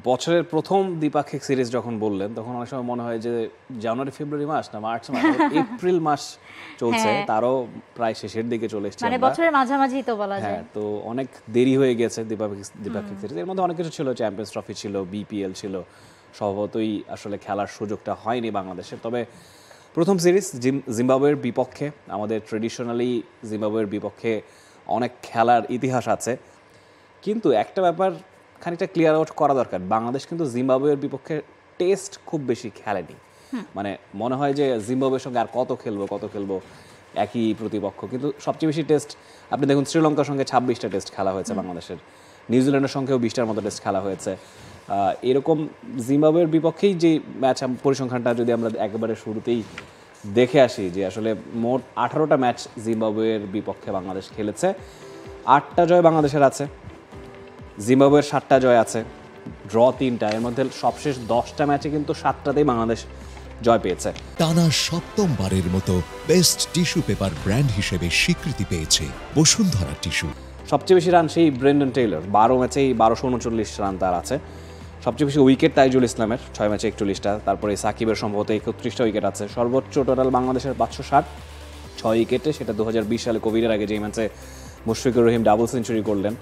বছরের প্রথম দ্বিপাক্ষিক সিরিজ যখন বললেন তখন অনেক সময় মনে হয় যে জানুয়ারি ফেব্রুয়ারি মাস না মার্চ মাস এপ্রিল মাস চলছে, তারও প্রায় শেষের দিকে চলে এসেছে, মানে বছরের মাঝামাঝি তো বলা যায়। তো অনেক দেরি হয়ে গেছে দ্বিপাক্ষিক সিরিজ। এর মধ্যে অনেক কিছু ছিল, চ্যাম্পিয়ন্স ট্রফি ছিল, বিপিএল ছিল, স্বভাবতই আসলে খেলার সুযোগটা হয়নি বাংলাদেশের। তবে প্রথম সিরিজ জিম্বাবুয়ের বিপক্ষে, আমাদের ট্রেডিশনালি জিম্বাবুয়ের বিপক্ষে অনেক খেলার ইতিহাস আছে, কিন্তু একটা ব্যাপার খানিকটা ক্লিয়ার আউট করা দরকার, বাংলাদেশ কিন্তু জিম্বাবুয়ের বিপক্ষে টেস্ট খুব বেশি খেলেনি। মানে মনে হয় যে জিম্বাবুয়ের সঙ্গে আর কত খেলবো, একই প্রতিপক্ষ, কিন্তু সবচেয়ে বেশি টেস্ট আপনি দেখুন শ্রীলঙ্কার সঙ্গে 26টা টেস্ট খেলা হয়েছে বাংলাদেশের, নিউজিল্যান্ডের সঙ্গেও 20টার মতো টেস্ট খেলা হয়েছে। এরকম জিম্বাবুয়ের বিপক্ষেই যে ম্যাচ পরিসংখ্যানটা যদি আমরা একেবারে শুরুতেই দেখে আসি, যে আসলে মোট 18টা ম্যাচ জিম্বাবুয়ের বিপক্ষে বাংলাদেশ খেলেছে, 8টা জয় বাংলাদেশের আছে, জিম্বাবুয়ের 7টা জয় আছে, ড্র 3টা, এর মধ্যে সবশেষ 10টা ম্যাচে কিন্তু 7টাতেই বাংলাদেশ জয় পেয়েছে। টানা সপ্তমবারের মতো বেস্ট টিস্যু পেপার ব্র্যান্ড হিসেবে স্বীকৃতি পেয়েছে বসুন্ধরা টিস্যু। সবচেয়ে বেশি রান সেই ব্রেন্ডন টেইলর, 12 ম্যাচেই 1239 রান তার আছে। সবচেয়ে বেশি উইকেট তাইজুল ইসলামের, 6 ম্যাচে 41টা। তারপরে সাকিবের সম্ভবত 31টা উইকেট আছে। সর্বোচ্চ টোটাল বাংলাদেশের 560, 6 উইকেটে, সেটা 2020 সালে কোভিডের আগে যেই ম্যাচে মুশফিকুর রহিম ডাবল সেঞ্চুরি করলেন।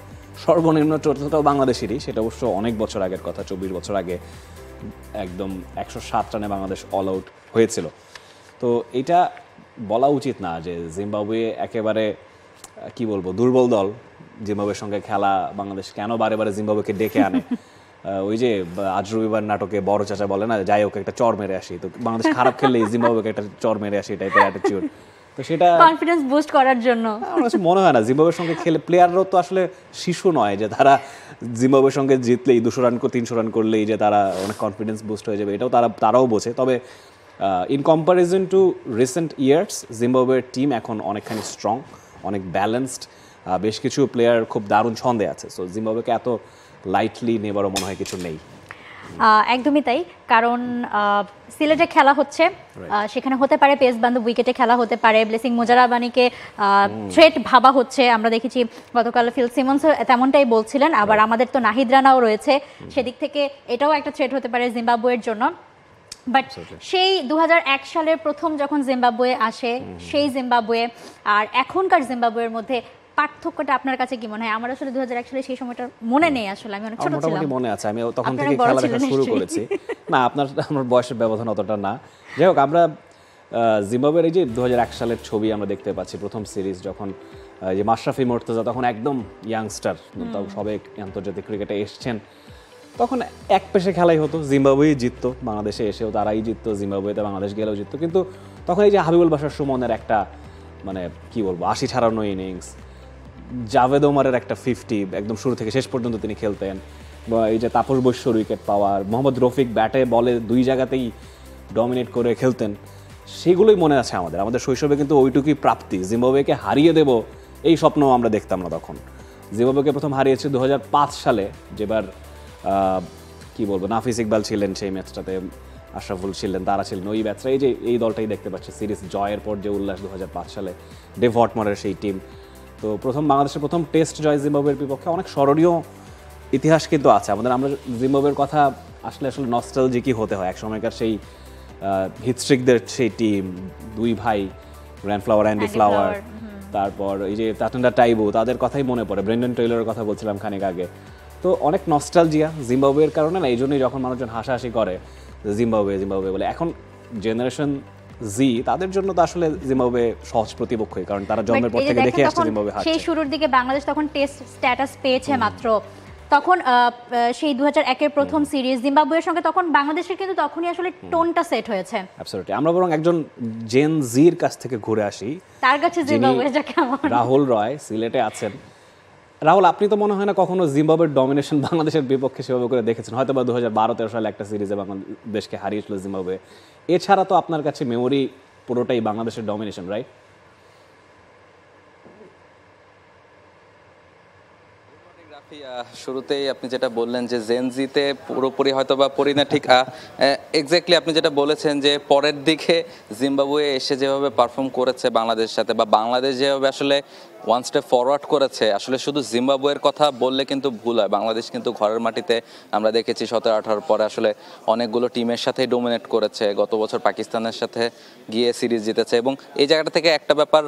সর্বনিম্ন টোটালটাও বাংলাদেশেরই, সেটা অবশ্য অনেক বছর আগের কথা, 24 বছর আগে একদম 107 রানে বাংলাদেশ অল আউট হয়েছিল। তো এটা বলা উচিত না যে জিম্বাবুয়ে একেবারে কি বলবো দুর্বল দল, জিম্বাবুয়ের সঙ্গে খেলা বাংলাদেশ কেন বারে বারে জিম্বাবুয়েকে ডেকে আনে। ওই যে আজ রবিবার নাটকে বড় চাচা বলে না, যাই হোক একটা চর মেরে আসি, তো বাংলাদেশ খারাপ খেললেই জিম্বাবুয়েকে একটা চর মেরে আসি টাইপের অ্যাটিটিউড। তো সেটা কনফিডেন্স বুস্ট করার জন্য আমার কাছে মনে হয় না। জিম্বাবুয়ের সঙ্গে খেলে প্লেয়াররাও তো আসলে শিশু নয় যে তারা জিম্বাবুয়ের সঙ্গে জিতলেই 200 রান 300 রান করলেই যে তারা অনেক কনফিডেন্স বুস্ট হয়ে যাবে, এটাও তারাও বোঝে। তবে in comparison to recent years জিম্বাবুয়ের টিম এখন অনেকখানি স্ট্রং, অনেক ব্যালেন্সড, বেশ কিছু প্লেয়ার খুব দারুণ ছন্দে আছে। সো জিম্বাবুয়েকে এত লাইটলি নেবারও মনে হয় কিছু নেই। একদমই তাই, কারণ সিলেটে খেলা হচ্ছে, সেখানে হতে পারে পেস বান্ধব উইকেটে খেলা হতে পারে, ব্লেসিং মুজারাবানিকে থ্রেট ভাবা হচ্ছে। আমরা দেখেছি গতকাল ফিল সিমন্স তেমনটাই বলছিলেন, আবার আমাদের তো নাহিদ রানাও রয়েছে, সেদিক থেকে এটাও একটা থ্রেট হতে পারে জিম্বাবুয়ের জন্য। বাট সেই 2001 সালের প্রথম যখন জিম্বাবুয়ে আসে, সেই জিম্বাবুয়ে আর এখনকার জিম্বাবুয়ের মধ্যে পার্থক্যটা আপনার কাছে কি মনে হয়? আমার আসলে 2001 সালে সেই সময়টা মনে নেই, আসলে আমি অনেক ছোট ছিলাম। মোটামুটি মনে আছে, আমি তখন থেকে খেলা দেখা শুরু করেছি। না, আমার বয়সের ব্যবধান অতটা না। যাই হোক, আমরা জিম্বাবুয়ের এই যে 2001 সালের ছবি আমরা দেখতে পাচ্ছি, প্রথম সিরিজ যখন যে মাশরাফি মুর্তজা তখন একদম ইয়াংস্টার, সবে আন্তর্জাতিক ক্রিকেটে এসছেন, তখন এক পেশে খেলাই হতো, জিম্বাবুয়ে জিততো, বাংলাদেশে এসেও তারাই জিততো, জিম্বাবুয়েতে বাংলাদেশ গেলেও জিততো। কিন্তু তখন এই যে হাবিবুল বাশার সুমনের একটা মানে কি বলবো 80 ছাড়ানো ইনিংস, জাভেদ ওমারের একটা 50 একদম শুরু থেকে শেষ পর্যন্ত তিনি খেলতেন, বা এই যে তাপস বৈশ্যর উইকেট পাওয়ার, মোহাম্মদ রফিক ব্যাটে বলে 2 জায়গাতেই ডমিনেট করে খেলতেন, সেগুলোই মনে আছে আমাদের শৈশবে। কিন্তু ওইটুকুই প্রাপ্তি, জিম্বাবুয়েকে হারিয়ে দেব এই স্বপ্ন আমরা দেখতাম না তখন। জিম্বাবুয়েকে প্রথম হারিয়েছে 2005 সালে, যেবার কি বলবো নাফিস ইকবাল ছিলেন সেই ম্যাচটাতে, আশরাফুল ছিলেন, তারা ছিলেন ওই ম্যাচটা। এই যে এই দলটাই দেখতে পাচ্ছে সিরিজ জয়ের পর যে উল্লাস 2005 সালে ডেভ হটমারের সেই টিম। তো বাংলাদেশের প্রথম টেস্ট জয় জিম্বাবুয়ের বিপক্ষে, অনেক স্মরণীয় ইতিহাস কিন্তু আছে আমাদের। আমরা জিম্বাবুয়ের কথা আসলে নস্টালজিকই হতে হয়, এক সময়কার সেই হিটস্ট্রিকদের সেই টিম, 2 ভাই গ্র্যান্ড ফ্লাওয়ার, অ্যান্ডি ফ্লাওয়ার, তারপর এই যে তাতুন্ডা টাইবু, তাদের কথাই মনে পড়ে, ব্রেন্ডন টেইলরের কথা বলছিলাম খানিক আগে। তো অনেক নস্টালজিয়া জিম্বাবুয়ের কারণে না, এই জন্যই যখন মানুষজন হাসাহাসি করে জিম্বাবুয়ে বলে, এখন জেনারেশন জি তাদের জন্য তো আসলে জিম্বাবুয়ে সহজ প্রতিপক্ষই, কারণ তারা জন্মের পর থেকে দেখে আসছে জিম্বাবুয়ে হারছে। সেই শুরুর দিকে বাংলাদেশ তখন টেস্ট স্ট্যাটাস পেয়েছে মাত্র, তখন সেই 2001 এর প্রথম সিরিজ জিম্বাবুয়ের সঙ্গে, তখন বাংলাদেশের কিন্তু তখনই আসলে টোনটা সেট হয়েছে। অ্যাবসলিউটলি। আমরা বরং একজন জেন জির কাছ থেকে ঘুরে আসি, তার কাছে জিম্বাবুয়েটা কেমন। রাহুল রয় সিলেটে আছেন। রাহুল, আপনি তো মনে হয় না কখনো জিম্বাবুয়ের ডমিনেশন বাংলাদেশের বিপক্ষে সেভাবে করে দেখেছেন, হয়তো বা 2012-13 সালে একটা সিরিজে বাংলাদেশকে হারিয়েছিল জিম্বাবুয়ে। এছাড়া তো আপনার কাছে মেমোরি পুরোটাই বাংলাদেশের ডমিনেশন, রাইট? শুরুতেই আপনি যেটা বললেন যে জেনজিতে পুরোপুরি হয়তো বা পড়ি না, ঠিক এক্স্যাক্টলি আপনি যেটা বলেছেন যে পরের দিকে জিম্বাবুয়ে এসে যেভাবে পারফর্ম করেছে বাংলাদেশের সাথে, বা বাংলাদেশ যেভাবে আসলে ওয়ান স্টেপ ফরওয়ার্ড করেছে। আসলে শুধু জিম্বাবুয়ের কথা বললে কিন্তু ভুল হয়, বাংলাদেশ কিন্তু ঘরের মাটিতে আমরা দেখেছি 17-18 পরে আসলে অনেকগুলো টিমের সাথেই ডোমিনেট করেছে। গত বছর পাকিস্তানের সাথে গিয়ে সিরিজ জিতেছে। এবং এই জায়গাটা থেকে একটা ব্যাপার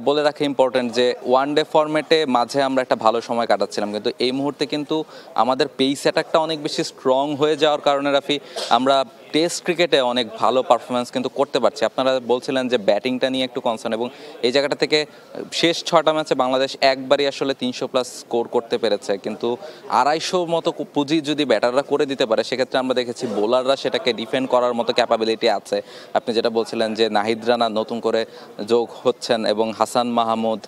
বলে রাখা ইম্পর্টেন্ট যে ওয়ান ডে ফরম্যাটে মাঝে আমরা একটা ভালো সময় কাটাচ্ছিলাম, কিন্তু এই মুহূর্তে কিন্তু আমাদের পেস অ্যাটাকটা অনেক বেশি স্ট্রং হয়ে যাওয়ার কারণে রাফি আমরা টেস্ট ক্রিকেটে অনেক ভালো পারফরমেন্স কিন্তু করতে পারছি। আপনারা বলছিলেন যে ব্যাটিংটা নিয়ে একটু কনসার্ন, এবং এই জায়গাটা থেকে শেষ 6টা ম্যাচে বাংলাদেশ একবারই আসলে 300+ স্কোর করতে পেরেছে, কিন্তু 250 মতো পুঁজি যদি ব্যাটাররা করে দিতে পারে সেক্ষেত্রে আমরা দেখেছি বোলাররা সেটাকে ডিফেন্ড করার মতো ক্যাপাবিলিটি আছে। আপনি যেটা বলছিলেন যে নাহিদ রানা নতুন করে যোগ হচ্ছেন এবং হাসান মাহমুদ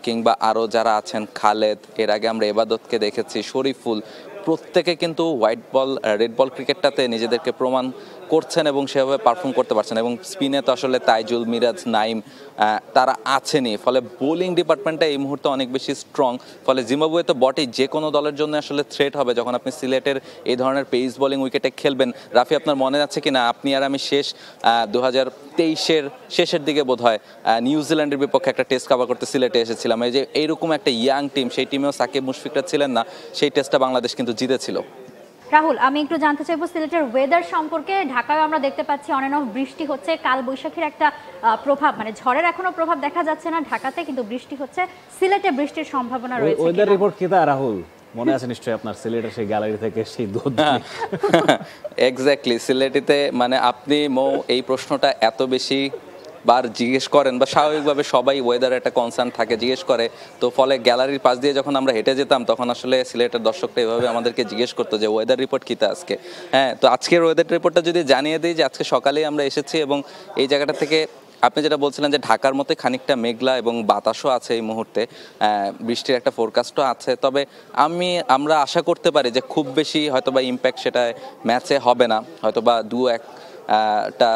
কিংবা আরও যারা আছেন, খালেদ, এর আগে আমরা এবাদতকে দেখেছি, শরীফুল, প্রত্যেকে কিন্তু হোয়াইট বল রেড বল ক্রিকেটটাতে নিজেদেরকে প্রমাণ করছেন এবং সেভাবে পারফর্ম করতে পারছেন। এবং স্পিনে তো আসলে তাইজুল, মিরাজ, নাইম তারা আছেনই, ফলে বোলিং ডিপার্টমেন্টটা এই মুহূর্তে অনেক বেশি স্ট্রং। ফলে জিম্বাবুয়ে তো বটেই, যে কোনো দলের জন্য আসলে থ্রেট হবে যখন আপনি সিলেটের এই ধরনের পেস বোলিং উইকেটে খেলবেন। রাফি, আপনার মনে আছে কি না, আপনি আর আমি শেষ 2023-এর শেষের দিকে বোধহয় নিউজিল্যান্ডের বিপক্ষে একটা টেস্ট কভার করতে সিলেটে এসেছিলাম। এই যে এইরকম একটা ইয়াং টিম, সেই টিমেও সাকিব মুশফিকরা ছিলেন না, সেই টেস্টটা বাংলাদেশ কিন্তু জিতেছিল। রাহুল, আমি একটু জানতে চাইবো সিলেটের ওয়েদার সম্পর্কে। ঢাকায় আমরা দেখতে পাচ্ছি অন এন্ড অফ বৃষ্টি হচ্ছে, কাল বৈশাখীর একটা প্রভাব, মানে ঝড়ের এখনো প্রভাব দেখা যাচ্ছে না ঢাকাতে, কিন্তু বৃষ্টি হচ্ছে। সিলেটে বৃষ্টির সম্ভাবনা রয়েছে। ওয়েদার রিপোর্ট কি তা রাহুল মনে আছে নিশ্চয়ই আপনার, সিলেটের সেই গ্যালারি থেকে সেই দুধ? এক্স্যাক্টলি, সিলেটিতে মানে আপনি এই প্রশ্নটা এত বেশি বার জিজ্ঞেস করেন, বা স্বাভাবিকভাবে সবাই ওয়েদার একটা কনসার্ন থাকে, জিজ্ঞেস করে, তো ফলে গ্যালারির পাশ দিয়ে যখন আমরা হেঁটে যেতাম তখন আসলে সিলেটের দর্শকরা এভাবে আমাদেরকে জিজ্ঞেস করতো যে ওয়েদার রিপোর্ট কী তা আজকে। হ্যাঁ, তো আজকের ওয়েদার রিপোর্টটা যদি জানিয়ে দিই যে আজকে সকালেই আমরা এসেছি, এবং এই জায়গাটা থেকে আপনি যেটা বলছিলেন যে ঢাকার মতো খানিকটা মেঘলা এবং বাতাসও আছে এই মুহূর্তে, বৃষ্টির একটা ফোরকাস্টও আছে। তবে আমরা আশা করতে পারি যে খুব বেশি হয়তোবা ইম্প্যাক্ট সেটা ম্যাচে হবে না, হয়তোবা 2-1টা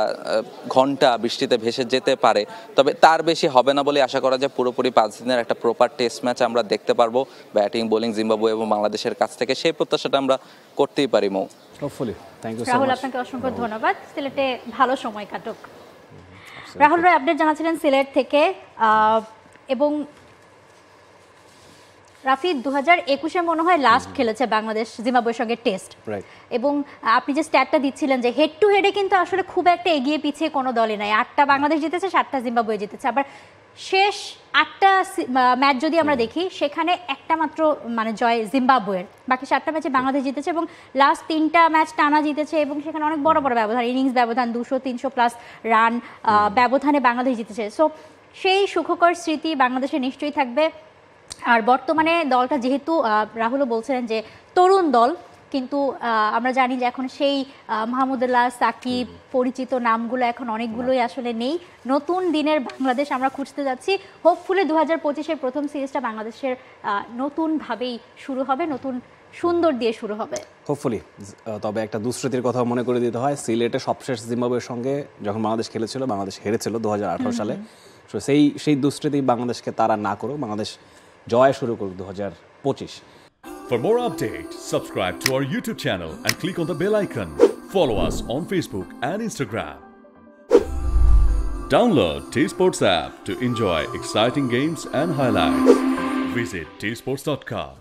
ঘন্টা বৃষ্টিতে ভেসে যেতে পারে, তবে তার বেশি হবে না বলে আশা করা যায়। পুরোপুরি 5 দিনের একটা প্রপার টেস্ট ম্যাচ আমরা দেখতে পারবো ব্যাটিং বোলিং জিম্বাবুয়ে এবং বাংলাদেশের কাছ থেকে, সেই প্রত্যাশাটা আমরা করতেই পারি। Hopefully. Thank you so much Rahul, আপনাকে অসংখ্য ধন্যবাদ। সিলেটে ভালো সময় কাটুক। রাহুল রায় আপডেট জানাচ্ছিলেন সিলেট থেকে। এবং রাফি, 2021-এ মনে হয় লাস্ট খেলেছে বাংলাদেশ জিম্বাবুয়ের সঙ্গে টেস্ট, এবং আপনি যে স্ট্যাটটা দিচ্ছিলেন যে হেড টু হেডে কিন্তু আসলে খুব একটা এগিয়ে পিছিয়ে কোনো দলই নাই। 8টা বাংলাদেশ জিতেছে, 7টা জিম্বাবুয়ে জিতেছে। আবার শেষ 8টা ম্যাচ যদি আমরা দেখি সেখানে একটা মাত্র মানে জয় জিম্বাবুয়ের, বাকি 7টা ম্যাচে বাংলাদেশ জিতেছে এবং লাস্ট 3টা ম্যাচ টানা জিতেছে, এবং সেখানে অনেক বড় বড় ব্যবধান, ইনিংস ব্যবধান 200-300+ রান ব্যবধানে বাংলাদেশ জিতেছে। সো সেই সুখকর স্মৃতি বাংলাদেশে নিশ্চয়ই থাকবে। আর বর্তমানে দলটা যেহেতু রাহুলও বলছিলেন যে তরুণ দল, কিন্তু আমরা জানি যে এখন সেই মাহমুদুল্লাহ, সাকিব পরিচিত নামগুলো এখন অনেকগুলোই আসলে নেই। নতুন দিনের বাংলাদেশ আমরা খুঁজতে যাচ্ছি। হোপফুলি 2025-এর প্রথম সিরিজটা বাংলাদেশের নতুনভাবেই শুরু হবে, নতুন সুন্দর দিয়ে শুরু হবে হোপফুলি। তবে একটা দুঃস্মৃতির কথা মনে করে দিতে হয়, সিলেটে সবশেষ জিম্বাবুয়ের সঙ্গে যখন বাংলাদেশ খেলেছিল, বাংলাদেশ হেরেছিল 2018 সালে। তো সেই দুঃস্মৃতি বাংলাদেশকে তারা না করুক, বাংলাদেশ জয় শুরু করুক 2025। For more updates, subscribe to our YouTube channel and click on the bell icon. Follow us on Facebook and Instagram. Download T-Sports app to enjoy exciting games and highlights. Visit tsports.com.